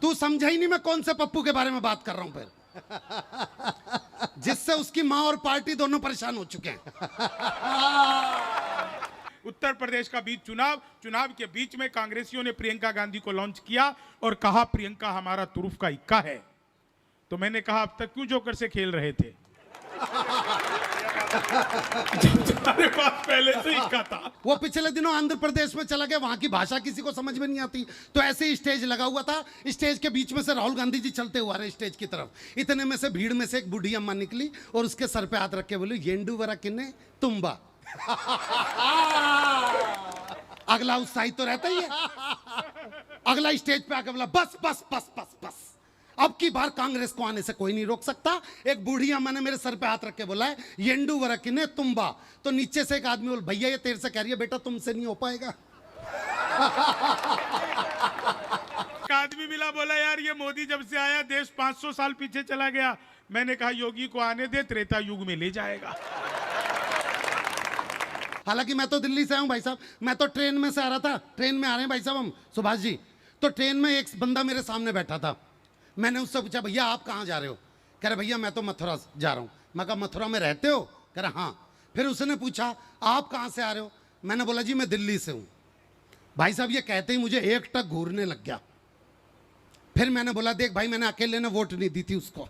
तू समझा ही नहीं मैं कौन से पप्पू के बारे में बात कर रहा हूं फिर जिससे उसकी मां और पार्टी दोनों परेशान हो चुके हैं। उत्तर प्रदेश का बीच चुनाव के बीच में कांग्रेसियों ने प्रियंका गांधी को लॉन्च किया और कहा प्रियंका हमारा तुरुफ का इक्का है। तो मैंने कहा अब तक क्यों जोकर से खेल रहे थे तुम्हारे पास पहले से इक्का था। वो पिछले दिनों आंध्र प्रदेश में चला गया, वहां की भाषा किसी को समझ में नहीं आती, तो ऐसे ही स्टेज लगा हुआ था। स्टेज के बीच में से राहुल गांधी जी चलते हुए आ रहे स्टेज की तरफ। इतने में से भीड़ में से एक बूढ़ी अम्मा निकली और उसके सर पे हाथ रख के बोली येंडू वरा किन्ने तुम्बा। अगला उत्साहित तो रहता ही है। अगला स्टेज पे आके बोला बस बस बस बस बस, अब की बार कांग्रेस को आने से कोई नहीं रोक सकता। एक बूढ़ी अम्मा ने मेरे सर पे हाथ रख के बोला है येंडू वरकिने तुम्बा। तो नीचे से एक आदमी बोल भैया ये तेरे से कह रही है बेटा तुमसे नहीं हो पाएगा। एक आदमी मिला बोला यार ये मोदी जब से आया देश 500 साल पीछे चला गया। मैंने कहा योगी को आने दे, त्रेता युग में ले जाएगा। हालांकि मैं तो दिल्ली से आया हूं भाई साहब, मैं तो ट्रेन में से आ रहा था। ट्रेन में आ रहे हैं भाई साहब हम सुभाष जी। तो ट्रेन में एक बंदा मेरे सामने बैठा था। मैंने उससे पूछा भैया आप कहाँ जा रहे हो? कह रहे भैया मैं तो मथुरा जा रहा हूँ। मैं कहा मथुरा में रहते हो? कह रहा हाँ। फिर उसने पूछा आप कहाँ से आ रहे हो? मैंने बोला जी मैं दिल्ली से हूँ। भाई साहब ये कहते ही मुझे एक टक घूरने लग गया। फिर मैंने बोला देख भाई मैंने अकेले ने वोट नहीं दी थी उसको।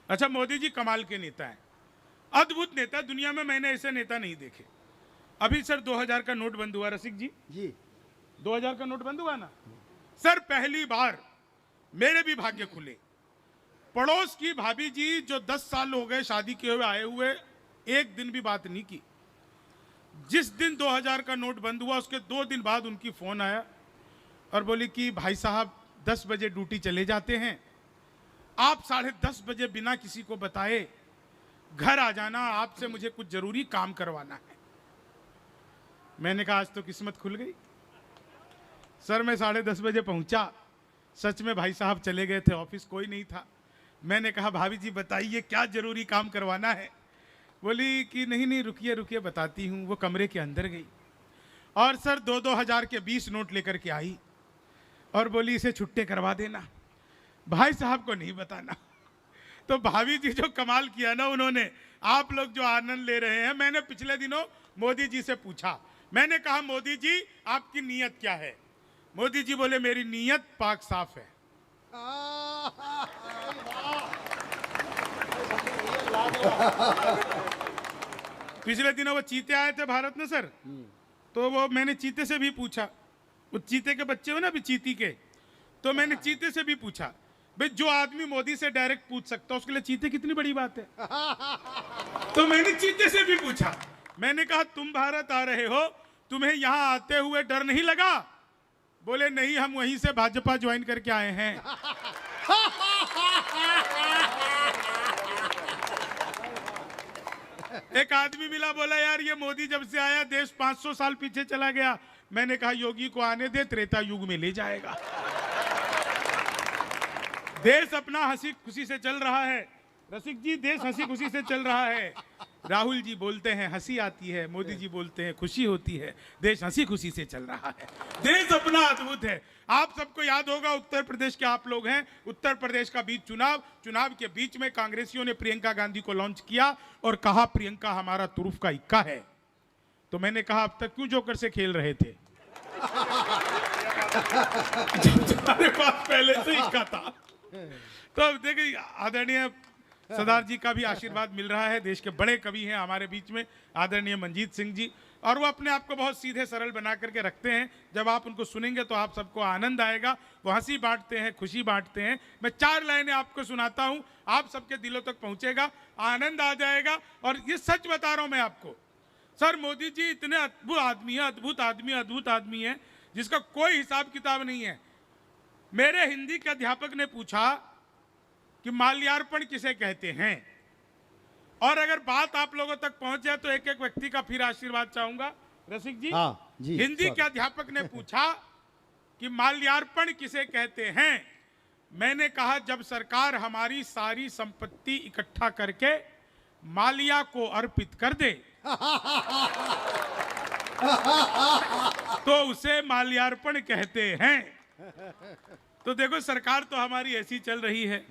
अच्छा मोदी जी कमाल के नेता हैं, अद्भुत नेता। दुनिया में मैंने ऐसे नेता नहीं देखे। अभी सर 2000 का नोट बंद हुआ रसिक जी 2000 का नोट बंद हुआ ना सर, पहली बार मेरे भी भाग्य खुले। पड़ोस की भाभी जी जो 10 साल हो गए शादी किए हुए आए हुए, एक दिन भी बात नहीं की। जिस दिन 2000 का नोट बंद हुआ उसके 2 दिन बाद उनकी फोन आया और बोली कि भाई साहब 10 बजे ड्यूटी चले जाते हैं, आप 10:30 बजे बिना किसी को बताए घर आ जाना, आपसे मुझे कुछ जरूरी काम करवाना है। मैंने कहा आज तो किस्मत खुल गई। सर मैं 10:30 बजे पहुंचा, सच में भाई साहब चले गए थे, ऑफिस कोई नहीं था। मैंने कहा भाभी जी बताइए क्या जरूरी काम करवाना है? बोली कि नहीं रुकिए रुकिए बताती हूँ। वो कमरे के अंदर गई और सर 2-2 हजार के 20 नोट लेकर के आई और बोली इसे छुट्टे करवा देना, भाई साहब को नहीं बताना। तो भाभी जी जो कमाल किया ना उन्होंने, आप लोग जो आनंद ले रहे हैं। मैंने पिछले दिनों मोदी जी से पूछा, मैंने कहा मोदी जी आपकी नीयत क्या है? मोदी जी बोले मेरी नीयत पाक साफ है। पिछले दिनों वो चीते आए थे भारत में सर, तो वो मैंने चीते से भी पूछा, वो चीते के बच्चे हो ना अभी चीती के, तो मैंने चीते से भी पूछा भाई जो आदमी मोदी से डायरेक्ट पूछ सकता है उसके लिए चीते कितनी बड़ी बात है। तो मैंने चीते से भी पूछा, मैंने कहा तुम भारत आ रहे हो, तुम्हें यहां आते हुए डर नहीं लगा? बोले नहीं हम वहीं से भाजपा ज्वाइन करके आए हैं। एक आदमी मिला बोला यार ये मोदी जब से आया देश 500 साल पीछे चला गया। मैंने कहा योगी को आने दे, त्रेता युग में ले जाएगा। देश अपना हंसी खुशी से चल रहा है रसिक जी, देश हंसी खुशी से चल रहा है। राहुल जी बोलते हैं हंसी आती है, मोदी जी बोलते हैं खुशी होती है। देश हंसी खुशी से चल रहा है, देश अपना अद्भुत है। आप सबको याद होगा उत्तर प्रदेश के आप लोग हैं, उत्तर प्रदेश का बीच चुनाव के बीच में कांग्रेसियों ने प्रियंका गांधी को लॉन्च किया और कहा प्रियंका हमारा तुरुफ का इक्का है। तो मैंने कहा अब तक क्यों जोकर से खेल रहे थे तुम्हारे पास पहले से इक्का था। तो अब देखिए आदरणीय सरदार जी का भी आशीर्वाद मिल रहा है। देश के बड़े कवि हैं हमारे बीच में आदरणीय मंजीत सिंह जी, और वो अपने आप को बहुत सीधे सरल बना करके रखते हैं। जब आप उनको सुनेंगे तो आप सबको आनंद आएगा। वो हंसी बांटते हैं, खुशी बांटते हैं। मैं 4 लाइनें आपको सुनाता हूं, आप सबके दिलों तक पहुंचेगा, आनंद आ जाएगा। और ये सच बता रहा हूं मैं आपको, सर मोदी जी इतने अद्भुत आदमी है, अद्भुत आदमी है जिसका कोई हिसाब किताब नहीं है। मेरे हिंदी के अध्यापक ने पूछा कि माल्यार्पण किसे कहते हैं, और अगर बात आप लोगों तक पहुंच जाए तो एक एक व्यक्ति का फिर आशीर्वाद चाहूंगा। रसिक जी, जी हिंदी के अध्यापक ने पूछा कि माल्यार्पण किसे कहते हैं। मैंने कहा जब सरकार हमारी सारी संपत्ति इकट्ठा करके मालिया को अर्पित कर दे तो उसे माल्यार्पण कहते हैं। तो देखो सरकार तो हमारी ऐसी चल रही है,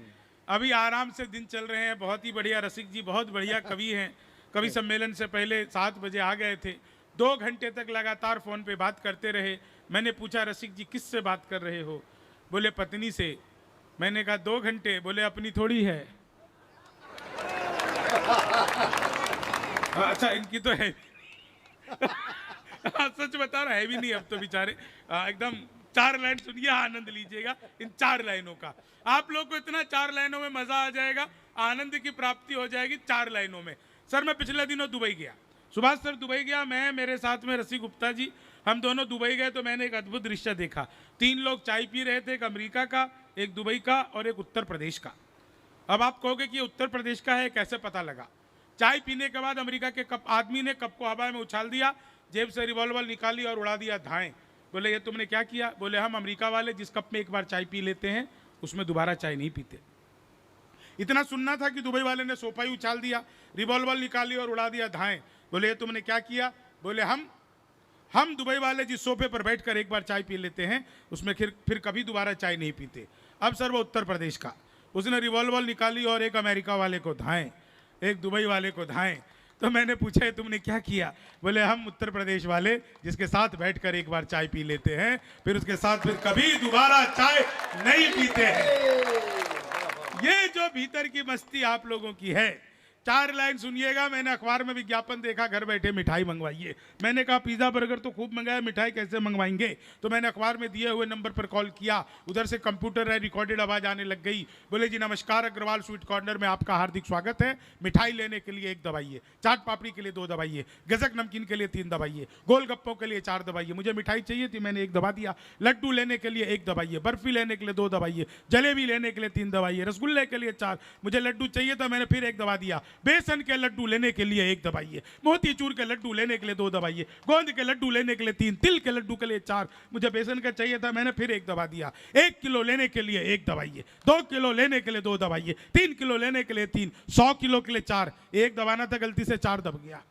अभी आराम से दिन चल रहे हैं। बहुत ही बढ़िया, रसिक जी बहुत बढ़िया कवि हैं। कवि सम्मेलन से पहले 7 बजे आ गए थे, 2 घंटे तक लगातार फोन पे बात करते रहे। मैंने पूछा रसिक जी किससे बात कर रहे हो? बोले पत्नी से। मैंने कहा 2 घंटे? बोले अपनी थोड़ी है। अच्छा इनकी तो है सच बता रहा है भी नहीं अब तो बेचारे। एकदम 4 लाइन सुनिए, आनंद लीजिएगा इन 4 लाइनों का। आप लोग को इतना 4 लाइनों में मजा आ जाएगा, आनंद की प्राप्ति हो जाएगी 4 लाइनों में। सर मैं पिछले दिनों दुबई गया, सुभाष सर दुबई गया, मैं मेरे साथ में रसिक गुप्ता जी, हम दोनों दुबई गए। तो मैंने एक अद्भुत दृश्य देखा। 3 लोग चाय पी रहे थे, एक अमेरिका का, एक दुबई का और एक उत्तर प्रदेश का। अब आप कहोगे कि उत्तर प्रदेश का है, कैसे पता लगा? चाय पीने के बाद अमेरिका के कप आदमी ने कप को हवा में उछाल दिया, जेब से रिवॉल्वर निकाली और उड़ा दिया धाएं। बोले ये तुमने क्या किया? बोले हम अमेरिका वाले जिस कप में एक बार चाय पी लेते हैं उसमें दोबारा चाय नहीं पीते। इतना सुनना था कि दुबई वाले ने सोफा ही उछाल दिया, रिवॉल्वर निकाली और उड़ा दिया धाएं। बोले ये तुमने क्या किया? बोले हम दुबई वाले जिस सोफे पर बैठकर एक बार चाय पी लेते हैं उसमें फिर कभी दोबारा चाय नहीं पीते। अब सर वो उत्तर प्रदेश का, उसने रिवॉल्वर निकाली और एक अमेरिका वाले को धाएं, एक दुबई वाले को धाएं। तो मैंने पूछा तुमने क्या किया? बोले हम उत्तर प्रदेश वाले जिसके साथ बैठकर एक बार चाय पी लेते हैं फिर उसके साथ फिर कभी दोबारा चाय नहीं पीते हैं। ये जो भीतर की मस्ती आप लोगों की है, 4 लाइन सुनिएगा। मैंने अखबार में विज्ञापन देखा, घर बैठे मिठाई मंगवाइए। मैंने कहा पिज़्ज़ा बर्गर तो खूब मंगाया, मिठाई कैसे मंगवाएंगे? तो मैंने अखबार में दिए हुए नंबर पर कॉल किया, उधर से कंप्यूटर है, रिकॉर्डेड आवाज़ आने लग गई। बोले जी नमस्कार, अग्रवाल स्वीट कॉर्नर में आपका हार्दिक स्वागत है। मिठाई लेने के लिए 1 दबाइए, चाट पापड़ी के लिए 2 दबाइए, गजक नमकीन के लिए 3 दबाइए, गोलगप्पों के लिए 4 दबाइए। मुझे मिठाई चाहिए थी, मैंने 1 दबा दिया। लड्डू लेने के लिए 1 दबाइए, बर्फी लेने के लिए 2 दबाइए, जलेबी लेने के लिए 3 दबाइए, रसगुल्ले के लिए 4। मुझे लड्डू चाहिए था, मैंने फिर 1 दबा दिया। बेसन के लड्डू लेने के लिए 1 दबाइए, मोतीचूर के लड्डू लेने के लिए 2 दबाइए, गोंद के लड्डू लेने के लिए 3, तिल के लड्डू के लिए 4। मुझे बेसन का चाहिए था, मैंने फिर 1 दबा दिया। 1 किलो लेने के लिए 1 दबाइए, 2 किलो लेने के लिए 2 दबाइए, 3 किलो लेने के लिए 3, 100 किलो के लिए 4। 1 दबाना था, गलती से 4 दब गया।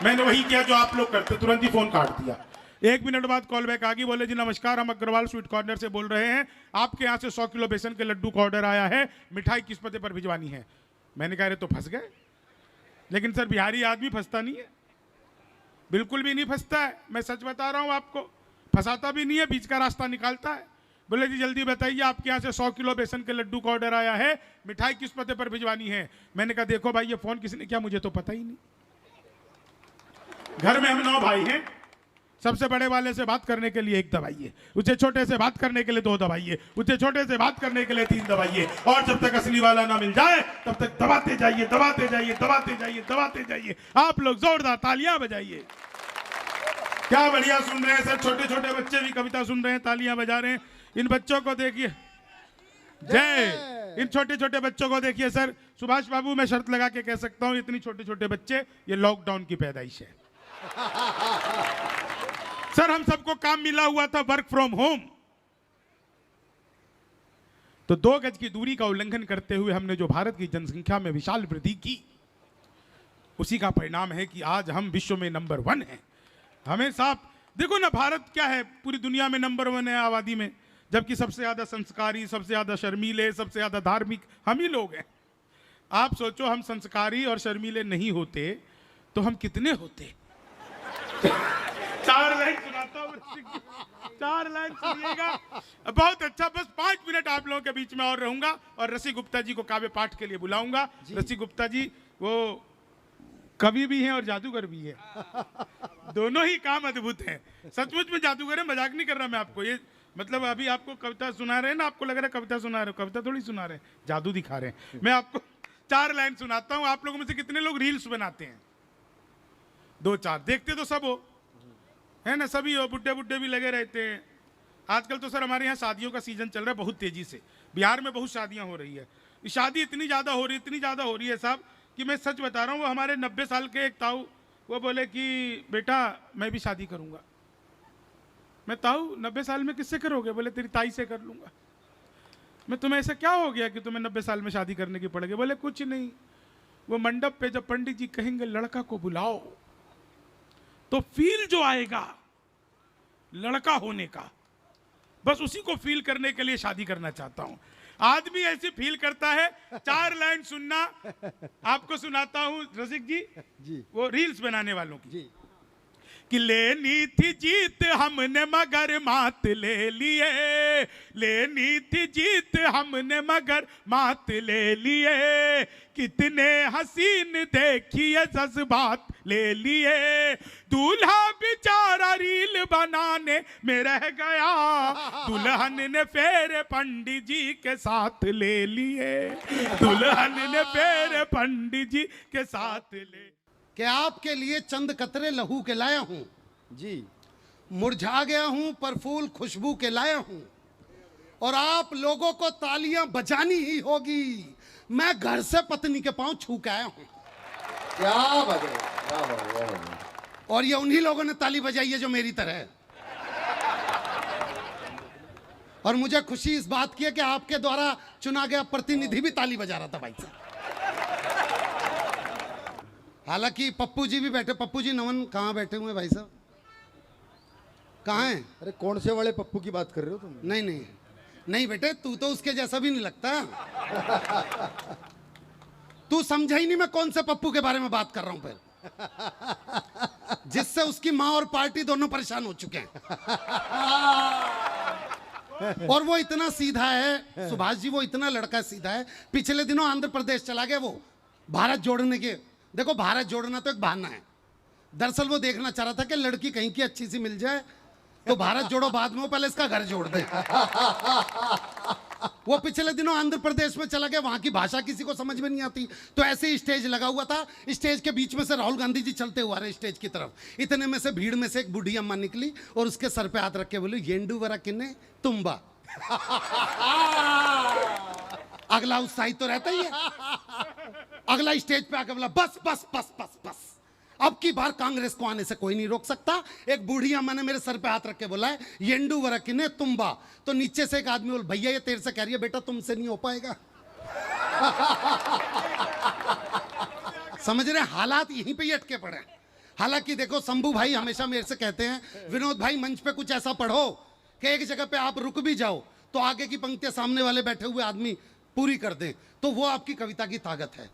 मैंने वही किया जो आप लोग करते, तुरंत ही फोन काट दिया। 1 मिनट बाद कॉल बैक आ गई। बोले जी नमस्कार, हम अग्रवाल स्वीट कॉर्नर से बोल रहे हैं, आपके यहाँ से 100 किलो बेसन के लड्डू का ऑर्डर आया है, मिठाई किस पते पर भिजवानी है? मैंने कहा अरे तो फंस गए। लेकिन सर बिहारी आदमी फंसता नहीं है, बिल्कुल भी नहीं फंसता है। मैं सच बता रहा हूं आपको, फंसाता भी नहीं है, बीच का रास्ता निकालता है। बोले जी जल्दी बताइए, आपके यहाँ से 100 किलो बेसन के लड्डू का ऑर्डर आया है, मिठाई किस पते पर भिजवानी है? मैंने कहा देखो भाई ये फोन किसने किया मुझे तो पता ही नहीं। घर में हम 9 भाई हैं, सबसे बड़े वाले से बात करने के लिए 1 दबाइए, उससे छोटे से बात करने के लिए 2 दबाइए, उससे छोटे से बात करने के लिए 3 दबाइए, और जब तक असली वाला ना मिल जाए तब तक दबाते जाइए, दबाते जाइए, दबाते जाइए, दबाते जाइए। आप लोग जोरदार तालियां बजाइए। क्या बढ़िया सुन रहे हैं सर, छोटे छोटे बच्चे भी कविता सुन रहे हैं, तालियां बजा रहे हैं। इन बच्चों को देखिए, जय। इन छोटे छोटे बच्चों को देखिए सर, सुभाष बाबू मैं शर्त लगा के कह सकता हूं इतनी छोटे छोटे बच्चे ये लॉकडाउन की पैदाइश है। सर हम सबको काम मिला हुआ था वर्क फ्रॉम होम, तो 2 गज की दूरी का उल्लंघन करते हुए हमने जो भारत की जनसंख्या में विशाल वृद्धि की, उसी का परिणाम है कि आज हम विश्व में नंबर 1 हैं। हमें साफ देखो ना, भारत क्या है, पूरी दुनिया में नंबर 1 है आबादी में, जबकि सबसे ज्यादा संस्कारी, सबसे ज्यादा शर्मीले, सबसे ज्यादा धार्मिक हम ही लोग हैं। आप सोचो हम संस्कारी और शर्मीले नहीं होते तो हम कितने होते? 4 लाइन सुनाता हूँ, 4 लाइन सुनिएगा, बहुत अच्छा। बस 5 मिनट आप लोगों के बीच में और रहूंगा और रसिक गुप्ता जी को काव्य पाठ के लिए बुलाऊंगा। रसिक गुप्ता जी वो कवि भी हैं और जादूगर भी है, दोनों ही काम अद्भुत हैं। सचमुच में जादूगर है, मजाक नहीं कर रहा मैं आपको। ये मतलब अभी आपको कविता सुना रहे हैं ना, आपको लग रहा है कविता सुना रहे हो, कविता थोड़ी सुना रहे हैं, जादू दिखा रहे हैं। मैं आपको 4 लाइन सुनाता हूँ। आप लोगों में से कितने लोग रील्स बनाते हैं? 2-4 देखते तो सब हो, है ना, सभी हो, बुड्ढे बुड्ढे भी लगे रहते हैं। आजकल तो सर हमारे यहाँ शादियों का सीजन चल रहा है बहुत तेजी से, बिहार में बहुत शादियां हो रही है। शादी इतनी ज़्यादा हो रही है साहब कि मैं सच बता रहा हूँ। वो हमारे 90 साल के एक ताऊ, वो बोले कि बेटा मैं भी शादी करूँगा। मैं ताऊ 90 साल में किससे करोगे? बोले तेरी ताई से कर लूँगा। मैं तुम्हें ऐसा क्या हो गया कि तुम्हें 90 साल में शादी करने की पड़ेगी? बोले कुछ नहीं, वो मंडप पे जब पंडित जी कहेंगे लड़का को बुलाओ तो फील जो आएगा लड़का होने का बस उसी को फील करने के लिए शादी करना चाहता हूं। आदमी ऐसे फील करता है। 4 लाइन सुनना, आपको सुनाता हूं रसिक जी, वो रील्स बनाने वालों की। कि लेनी थी जीत हमने मगर मात ले लिए, लेनी थी जीत हमने मगर मात ले लिए, कितने हसीन देखिए जज्बात ले लिए, दूल्हा बेचारा रील बनाने में रह गया, दुल्हन ने फेरे पंडित जी के साथ ले लिए, दुल्हन ने फेरे पंडित जी के साथ ले। कि आपके लिए चंद कतरे लहू के लाया हूं जी, मुरझा गया हूं पर फूल खुशबू के लाया हूं, और आप लोगों को तालियां बजानी ही होगी। मैं घर से पत्नी के पांव छू के आया हूं। क्या बात है, क्या बात है। और ये उन्हीं लोगों ने ताली बजाई है जो मेरी तरह है। और मुझे खुशी इस बात की है कि आपके द्वारा चुना गया प्रतिनिधि भी ताली बजा रहा था भाई साहब। हालांकि पप्पू जी भी बैठे। पप्पू जी नमन कहाँ बैठे हुए भाई साहब, कहाँ हैं? अरे कौन से वाले पप्पू की बात कर रहे हो तुम? नहीं नहीं नहीं बेटे, तू तो उसके जैसा भी नहीं लगता। तू समझा ही नहीं मैं कौन से पप्पू के बारे में बात कर रहा हूं फिर, जिससे उसकी माँ और पार्टी दोनों परेशान हो चुके हैं। और वो इतना सीधा है सुभाष जी, वो इतना लड़का सीधा है। पिछले दिनों आंध्र प्रदेश चला गया वो भारत जोड़ने के। देखो भारत जोड़ना तो एक बहाना है, दरअसल वो देखना चाह रहा था कि लड़की कहीं की अच्छी सी मिल जाए तो भारत जोड़ो बाद में, वो पहले इसका घर जोड़ दे। वो पिछले दिनों आंध्र प्रदेश में चला गया, वहां की भाषा किसी को समझ में नहीं आती, तो ऐसे ही स्टेज लगा हुआ था। स्टेज के बीच में से राहुल गांधी जी चलते हुए आ रहे स्टेज की तरफ। इतने में से भीड़ में से एक बूढ़ी अम्मा निकली और उसके सर पे हाथ रख के बोली, येंडू वरा किन्ने तुम्बा। अगला उत्साहित तो रहता ही है। अगला स्टेज पे आके बोला, बस बस बस बस बस, अब की बार कांग्रेस को आने से कोई नहीं रोक सकता। एक बूढ़ी अम्मा ने मेरे सर पे हाथ रख के बोला है, येंडू वरकिने तुम्बा। तो नीचे से एक आदमी बोल, भैया ये तेरे से कह रही है, बेटा तुमसे नहीं हो पाएगा। समझ रहे, हालात यहीं पे ही अटके पड़े हैं। हालांकि देखो शंभू भाई हमेशा मेरे से कहते हैं, विनोद भाई मंच पे कुछ ऐसा पढ़ो कि एक जगह पे आप रुक भी जाओ तो आगे की पंक्तियां सामने वाले बैठे हुए आदमी पूरी कर दें, तो वो आपकी कविता की ताकत है।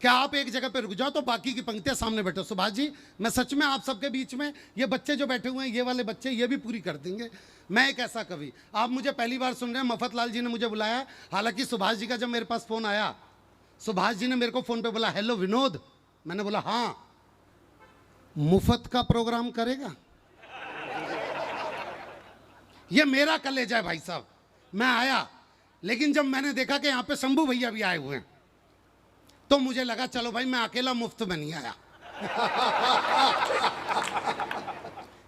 क्या आप एक जगह पे रुक जाओ तो बाकी की पंक्तियां सामने बैठो। सुभाष जी, मैं सच में आप सबके बीच में, ये बच्चे जो बैठे हुए हैं, ये वाले बच्चे, ये भी पूरी कर देंगे। मैं एक ऐसा कवि, आप मुझे पहली बार सुन रहे हैं, मफत लाल जी ने मुझे बुलाया। हालांकि सुभाष जी का जब मेरे पास फोन आया, सुभाष जी ने मेरे को फोन पे बोला, हेलो विनोद। मैंने बोला हाँ, मुफ्त का प्रोग्राम करेगा? ये मेरा कलेजा है भाई साहब। मैं आया, लेकिन जब मैंने देखा कि यहाँ पे शंभू भैया भी आए हुए हैं, तो मुझे लगा चलो भाई मैं अकेला मुफ्त में नहीं आया।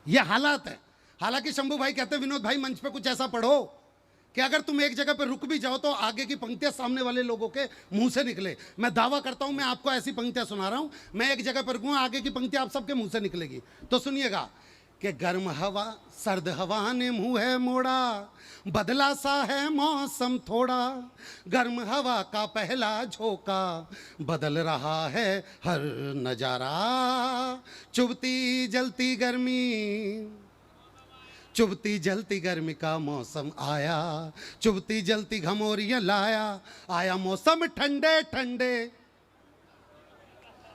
ये हालात है। हालांकि शंभू भाई कहते हैं, विनोद भाई मंच पे कुछ ऐसा पढ़ो कि अगर तुम एक जगह पे रुक भी जाओ तो आगे की पंक्तियां सामने वाले लोगों के मुंह से निकले। मैं दावा करता हूं, मैं आपको ऐसी पंक्तियां सुना रहा हूं, मैं एक जगह पर रुकूंगा, आगे की पंक्तियां आप सबके मुंह से निकलेगी। तो सुनिएगा कि गर्म हवा सर्द हवा ने मुंह है मोड़ा, बदला सा है मौसम थोड़ा, गर्म हवा का पहला झोंका, बदल रहा है हर नजारा, चुभती जलती गर्मी, चुभती जलती गर्मी का मौसम आया, चुभती जलती घमौरियां लाया, आया मौसम ठंडे ठंडे।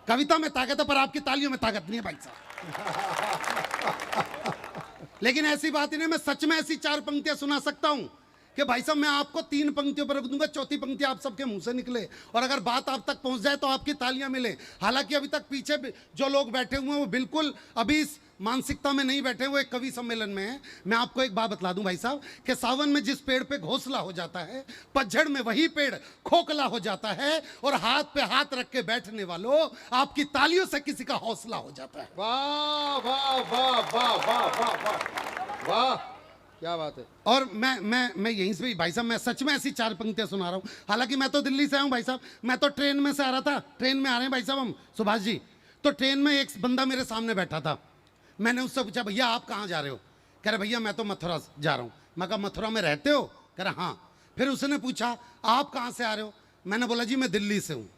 कविता में ताकत है पर आपकी तालियों में ताकत नहीं है भाई साहब। लेकिन ऐसी बात ही नहीं, मैं सच में ऐसी 4 पंक्तियां सुना सकता हूं कि भाई साहब मैं आपको 3 पंक्तियों पर रख दूंगा, चौथी पंक्ति आप सबके मुंह से निकले, और अगर बात आप तक पहुंच जाए तो आपकी तालियां मिले। हालांकि अभी तक पीछे जो लोग बैठे हुए हैं वो बिल्कुल अभी इस मानसिकता में नहीं बैठे, वो एक कवि सम्मेलन में है। मैं आपको एक बात बतला दूं भाई साहब कि सावन में जिस पेड़ पे घोंसला हो जाता है, पतझड़ में वही पेड़ खोखला हो जाता है, और हाथ पे हाथ रख के बैठने वालों, आपकी तालियों से किसी का हौसला हो जाता है। वाह वाह वाह वाह वाह वाह वाह वाह, क्या बात है। और मैं यहीं से भाई साहब, मैं सच में ऐसी 4 पंक्तियां सुना रहा हूं। हालांकि मैं तो दिल्ली से आया हूं भाई साहब, मैं तो ट्रेन में से आ रहा था, ट्रेन में आ रहे हैं भाई साहब हम सुभाष जी। तो ट्रेन में एक बंदा मेरे सामने बैठा था, मैंने उससे पूछा, भैया आप कहाँ जा रहे हो? कह रहे भैया मैं तो मथुरा जा रहा हूँ। मैं कहा मथुरा में रहते हो? कह रहा हाँ। फिर उसने पूछा आप कहाँ से आ रहे हो? मैंने बोला जी मैं दिल्ली से हूँ।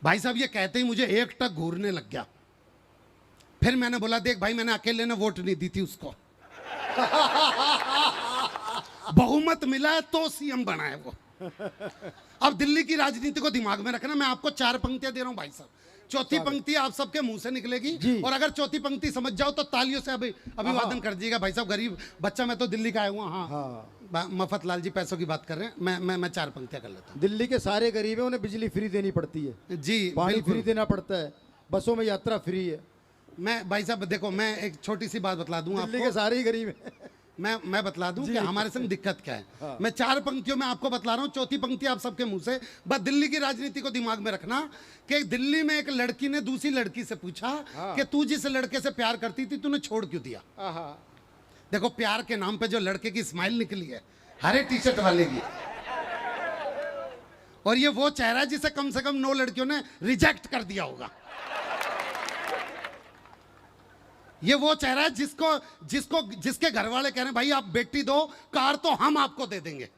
भाई साहब ये कहते ही मुझे एक टक घूरने लग गया। फिर मैंने बोला देख भाई, मैंने अकेले ने वोट नहीं दी थी उसको। बहुमत मिला है तो सीएम बना है वो। अब दिल्ली की राजनीति को दिमाग में रखना, मैं आपको 4 पंक्तियां दे रहा हूं भाई साहब। चौथी पंक्ति आप सबके मुंह से निकलेगी और अगर चौथी पंक्ति समझ जाओ तो तालियों से अभिवादन कर दीजिएगा भाई साहब। गरीब बच्चा, मैं तो दिल्ली का आया हुआ। हाँ, मफत लाल जी पैसों की बात कर रहे हैं। मैं 4 पंक्तियां कर लेता हूँ। दिल्ली के सारे गरीब हैं, उन्हें बिजली फ्री देनी पड़ती है जी, पानी बिल्कुल। फ्री देना पड़ता है, बसों में यात्रा फ्री है। मैं भाई साहब देखो, मैं एक छोटी सी बात बतला दूं दिल्ली आपको। के सारे ही गरीब हैं। मैं बतला दूं कि हमारे संग दिक्कत क्या है। मैं 4 पंक्तियों में आपको बतला रहा हूं, चौथी पंक्ति आप सबके मुंह से। बस दिल्ली की राजनीति को दिमाग में रखना कि दिल्ली में एक लड़की ने दूसरी लड़की से पूछा कि तू जिस लड़के से प्यार करती थी तूने छोड़ क्यों दिया। देखो, प्यार के नाम पे जो लड़के की स्माइल निकली है हरे टी शर्ट वाले की, और ये वो चेहरा है जिसे कम से कम 9 लड़कियों ने रिजेक्ट कर दिया होगा। ये वो चेहरा है जिसके घर वाले कह रहे हैं भाई आप बेटी दो, कार तो हम आपको दे देंगे।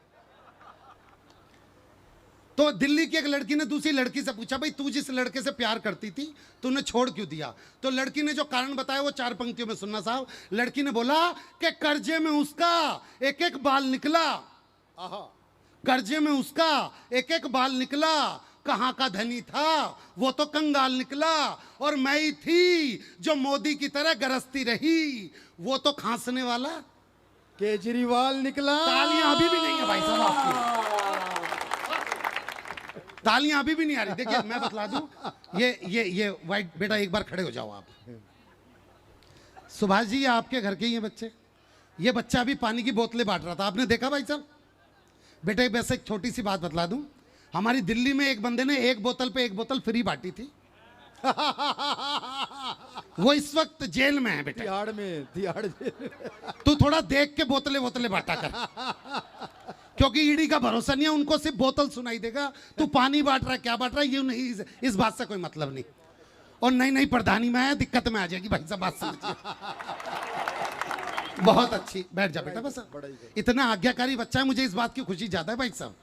तो दिल्ली की एक लड़की ने दूसरी लड़की से पूछा भाई तू जिस लड़के से प्यार करती थी तूने छोड़ क्यों दिया। तो लड़की ने जो कारण बताया वो 4 पंक्तियों में सुनना साहब। लड़की ने बोला कि कर्जे में उसका एक एक बाल निकला, कर्जे में उसका एक एक बाल निकला, कहां का धनी था वो तो कंगाल निकला, और मैं ही थी जो मोदी की तरह गरजती रही, वो तो खांसने वाला केजरीवाल निकला। तालियां अभी भी नहीं है भाई साहब आपकी, तालियां अभी भी नहीं आ रही। देखिए मैं बतला दूं, ये वाइट बेटा एक बार खड़े हो जाओ आप। सुभाष जी ये आपके घर के ही हैं बच्चे। ये बच्चा अभी पानी की बोतलें बांट रहा था, आपने देखा भाई साहब। बेटा वैसे एक छोटी सी बात बतला दूं, हमारी दिल्ली में एक बंदे ने 1 बोतल पे 1 बोतल फ्री बांटी थी। वो इस वक्त जेल में है बेटा। तिहाड़ में तू थोड़ा देख के बोतलें बांटा कर, क्योंकि ईडी का भरोसा नहीं है, उनको सिर्फ बोतल सुनाई देगा। तू पानी बांट रहा है, क्या बांट रहा है, ये नहीं, इस बात से कोई मतलब नहीं। और नई प्रधानी में है, दिक्कत में आ जाएगी भाई साहब, बात समझिए। बहुत अच्छी, बैठ जा बेटा बस। इतना आज्ञाकारी बच्चा है, मुझे इस बात की खुशी ज्यादा है भाई साहब।